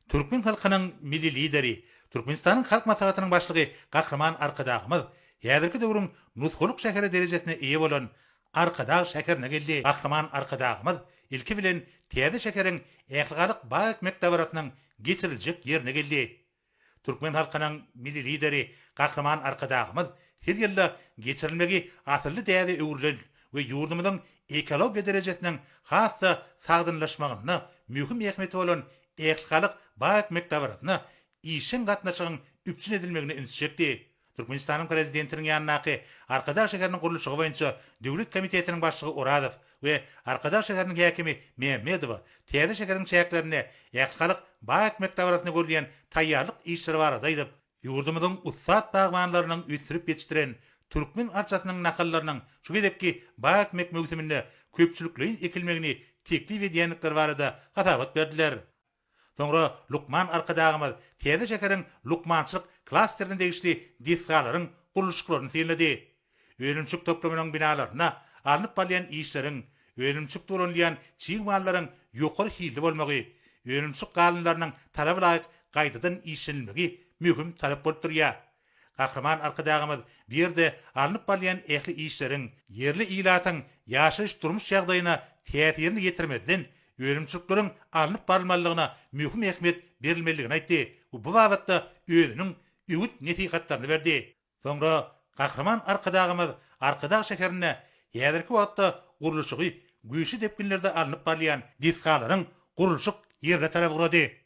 Türkmen halkının milli lideri, Türkmenistan'ın halk matematikinin başlığı Kahraman Arkadağımız, häzirki döwrüň nuskuluk şäheri derejesine iyi bolan Arkadağ şäherine geldi. Kahraman Arkadağımız ilki bilen täze şäheriň ähligalyk baýak mekdebi geçiriljek ýerine geldi. Türkmen halkynyň milli lideri Kahraman Arkadağımız her ýylda geçirilmegi asyrly däze öwürlen we ýurdumyzyň ekologiýa derejesiniň hassa sagdynlaşmagyna mühim ähmeti bolan ähligalyk baýak mekdebi işin gatnaşygyň üpçün edilmegine ünsüçekdi. Türkmenistanyň prezidentiniň ýanynaky Arkadaş şäheriniň gurulşy boýunça döwlet komitetiniň başlygy Oradow we Arkadaş şäheriniň häkimi Mehmedow täze şäheriň şäherlerine ýakşylyk baýak mekdebi görýän taýýarlyk işleri barada diýip, ýurdumyzyň ussat bagmanlarynyň üsürip ýetişdiren türkmen arçasynyň nakyllarynyň şu gedekki baýak mekmegsiminde köpçülikliň ekilmegini teklif edýänlikler barada hatabat berdiler. Soňra Lukman Arkadağymyz täze şäheriň Lukmançylyk klasterini degişli disgalaryň gurulşyklaryny seýledi. Ölümçük toplamynyň binalaryna alınıp balyan işleriň, ölümçük duranlayan çiğ mallaryň ýokary hilli bolmagy, ölümçük galynlarynyň talab laýyk gaýdadan işlenmegi mühim talap bolup durýar. Kahraman Arkadağymyz bir ýerde alınıp balyan ähli işleriň, yerli ilatyň ýaşaýyş durmuş ýagdaýyna täsirini ýetirmeden ölümçükleriň alınıp barylmalygyna mühim ähmet berilmeligini aýtdy. Bu wagtda özüniň üwit netihatlaryny berdi. Soňra Kahraman Arkadağymyz Arkadaş şäherine häzirki wagtda gurulşy güýçli depkinlerde alınıp barýan diskalaryň gurulşyk ýerine talap gurady.